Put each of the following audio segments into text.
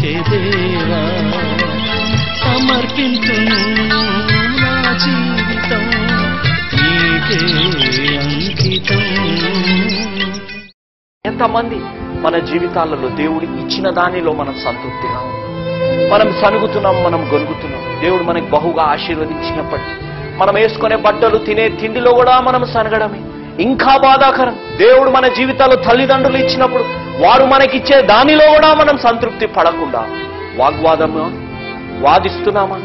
దేవా సమర్పించును నా జీవితం నీకే అంకితం. ఎంతమంది మన జీవితాలలో దేవుడు ఇచ్చిన దానిలో మనం సంతృప్తిగా ఉన్నాం, మనం సనుగుతున్నాం, మనం గొనుగుతున్నాం. దేవుడు మనకి బహుగా ఆశీర్వదించినప్పటికీ మనం వేసుకునే బట్టలు, తినే తిండిలో కూడా మనం సనగడమే ఇంకా బాధాకరం. దేవుడు మన జీవితాల్లో తల్లిదండ్రులు ఇచ్చినప్పుడు వారు మనకిచ్చే దానిలో కూడా మనం సంతృప్తి పడకుండా వాగ్వాదమా, వాదిస్తున్నామా?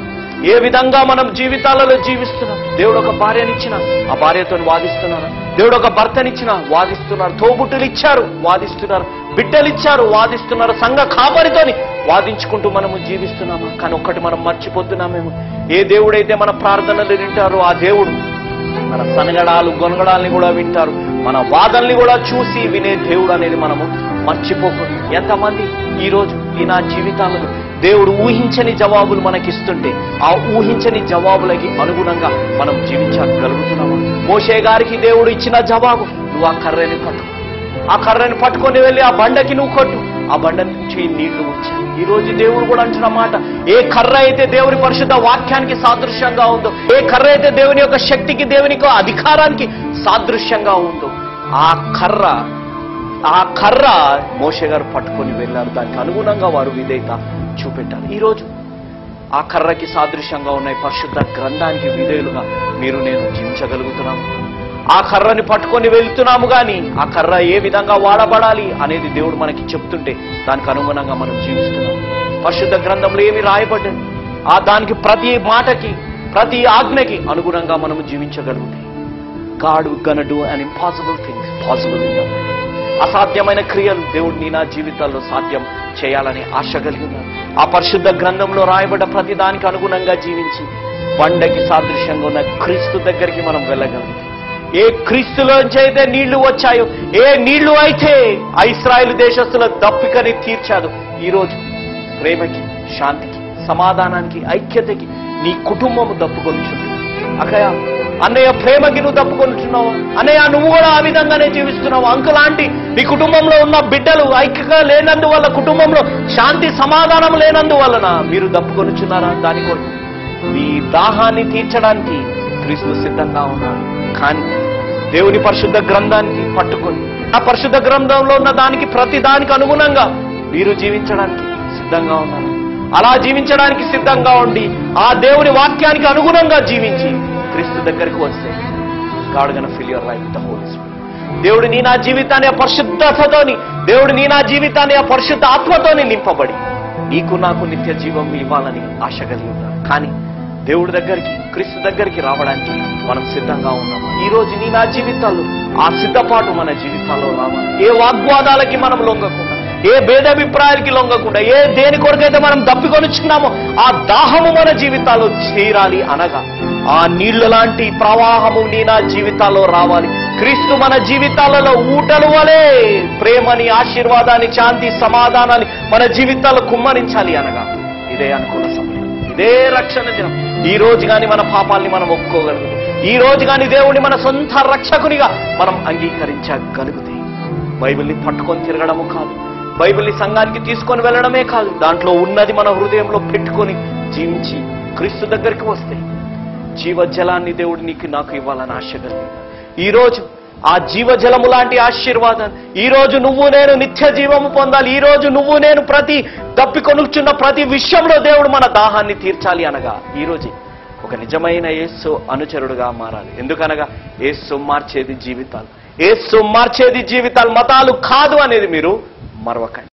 ఏ విధంగా మనం జీవితాలలో జీవిస్తున్నాం? దేవుడు ఒక భార్యనిచ్చిన ఆ భార్యతో వాదిస్తున్నారు, దేవుడు ఒక భర్తనిచ్చిన వాదిస్తున్నారు, తోబుట్టులు ఇచ్చారు వాదిస్తున్నారు, బిడ్డలు ఇచ్చారు వాదిస్తున్నారు, సంఘ కాపరితోని వాదించుకుంటూ మనము జీవిస్తున్నామా? కానీ ఒక్కటి మనం మర్చిపోతున్నామేమో, ఏ దేవుడైతే మన ప్రార్థనలు వింటారో ఆ దేవుడు మన సనగడాలు గొనగడాల్ని కూడా వింటారు, మన వాదనల్ని కూడా చూసి వినే దేవుడు అనేది మనము మర్చిపోకూడదు. ఎంతమంది ఈరోజు నా జీవితాలలో దేవుడు ఊహించని జవాబులు మనకిస్తుంటే ఆ ఊహించని జవాబులకి అనుగుణంగా మనం జీవించగలుగుతున్నాము? మోషే గారికి దేవుడు ఇచ్చిన జవాబు, నువ్వు ఆ కర్రని పట్టుకో, ఆ కర్రని పట్టుకొని వెళ్ళి ఆ బండకి నువ్వు కొట్టు, ఆ బండ నుంచి నీళ్లు వచ్చాయి. ఈ రోజు దేవుడు కూడా అంటున్న మాట, ఏ కర్ర అయితే దేవుని పరిశుద్ధ వాక్యానికి సాదృశ్యంగా ఉందో, ఏ కర్ర అయితే దేవుని యొక్క శక్తికి, దేవుని యొక్క అధికారానికి సాదృశ్యంగా ఉందో, ఆ కర్ర మోషే గారు పట్టుకొని వెళ్ళారు. దానికి అనుగుణంగా వారు విధేయత చూపెట్టారు. ఈరోజు ఆ కర్రకి సాదృశ్యంగా ఉన్నాయి పరిశుద్ధ గ్రంథానికి విధేయులుగా మీరు నేను జీవించగలుగుతున్నాము. ఆ కర్రని పట్టుకొని వెళ్తున్నాము, కానీ ఆ కర్ర ఏ విధంగా వాడబడాలి అనేది దేవుడు మనకి చెప్తుంటే దానికి అనుగుణంగా మనం జీవిస్తున్నాము. పరిశుద్ధ గ్రంథంలో ఏమి రాయబడ్డది, ఆ దానికి ప్రతి మాటకి, ప్రతి ఆజ్ఞకి అనుగుణంగా మనము జీవించగలుగుతాయి. God gonna do an impossible things possible in your life. అసాధ్యమైన క్రియలు దేవుడు నా జీవితాల్లో సాధ్యం చేయాలని ఆశ కలిగి ఉన్నారు. ఆ పరిశుద్ధ గ్రంథంలో రాయబడ్డ ప్రతి దానికి అనుగుణంగా జీవించి బండకి సాదృశ్యంగా ఉన్న క్రీస్తు దగ్గరికి మనం వెళ్ళగలుగుతాం. ఏ క్రీస్తులోంచి అయితే నీళ్లు వచ్చాయో, ఏ నీళ్లు అయితే ఇశ్రాయేలు దేశస్తుల దప్పికని తీర్చాదో, ఈరోజు ప్రేమకి, శాంతికి, సమాధానానికి, ఐక్యతకి నీ కుటుంబం దప్పుకొనిచుంది. అక్కయ్య, అన్నయ్య ప్రేమకి నువ్వు దప్పుకొనిచున్నావు, అన్నయ్య నువ్వు కూడా ఆ విధంగానే జీవిస్తున్నావు. అంకులాంటి నీ కుటుంబంలో ఉన్న బిడ్డలు ఐక్యత లేనందువల్ల, కుటుంబంలో శాంతి సమాధానం లేనందువలన మీరు దప్పుకొనిచున్నారా? దాని కొరకు మీ దాహాన్ని తీర్చడానికి క్రీస్తు సిద్ధంగా ఉన్నారు. కానీ దేవుని పరిశుద్ధ గ్రంథానికి పట్టుకొని ఆ పరిశుద్ధ గ్రంథంలో ఉన్న దానికి, ప్రతి దానికి అనుగుణంగా మీరు జీవించడానికి సిద్ధంగా ఉన్నారు. అలా జీవించడానికి సిద్ధంగా ఉండి ఆ దేవుని వాక్యానికి అనుగుణంగా జీవించి క్రీస్తు దగ్గరికి వస్తే God gonna fill your life with the Holy Spirit. దేవుడు నా జీవితాన్ని ఆ పరిశుద్ధతతోని, దేవుడు నా జీవితాన్ని ఆ పరిశుద్ధ ఆత్మతోని నింపబడి నీకు నాకు నిత్య జీవం ఇవ్వాలని ఆశ కలిగి ఉన్నారు. కానీ దేవుడి దగ్గరికి, క్రీస్తు దగ్గరికి రావడానికి మనం సిద్ధంగా ఉన్నాము. ఈ రోజు నా జీవితాల్లో ఆ సిద్ధపాటు మన జీవితాల్లో రావాలి. ఏ వాగ్వాదాలకి మనం లొంగకుండా, ఏ భేదాభిప్రాయాలకి లొంగకుండా, ఏ దేని కొరకైతే మనం దప్పికొనిచున్నామో ఆ దాహము మన జీవితాల్లో తీరాలి. అనగా ఆ నీళ్ల లాంటి ప్రవాహము నా జీవితాల్లో రావాలి. క్రీస్తు మన జీవితాలలో ఊటలు వలె ప్రేమని, ఆశీర్వాదాన్ని, శాంతి, సమాధానాన్ని మన జీవితాల్లో కుమ్మరించాలి. అనగా ఇదే అనుకున్న సమయం, ఇదే రక్షణ దినం. ఈ రోజు కానీ మన పాపాలని మనం ఒప్పుకోగలుగుతాం, ఈ రోజు కానీ దేవుడిని మన సొంత రక్షకునిగా మనం అంగీకరించగలిగితే, బైబిల్ని పట్టుకొని తిరగడము కాదు, బైబిల్ని సంఘానికి తీసుకొని వెళ్ళడమే కాదు, దాంట్లో ఉన్నది మన హృదయంలో పెట్టుకొని జీవించి క్రీస్తు దగ్గరికి వస్తే జీవజలాన్ని దేవుడు నీకు నాకు ఇవ్వాలని ఆశ కలిగి, ఈరోజు ఆ జీవజలము లాంటి ఆశీర్వాదాన్ని ఈరోజు నువ్వు నేను నిత్య జీవము పొందాలి. ఈరోజు నువ్వు నేను ప్రతి దప్పికొనుచున్న ప్రతి విషయంలో దేవుడు మన దాహాన్ని తీర్చాలి. అనగా ఈరోజు ఒక నిజమైన యేసు అనుచరుడుగా మారాలి. ఎందుకనగా యేసు మార్చేది జీవితాలు, యేసు మార్చేది జీవితాలు, మతాలు కాదు అనేది మీరు మరవకండి.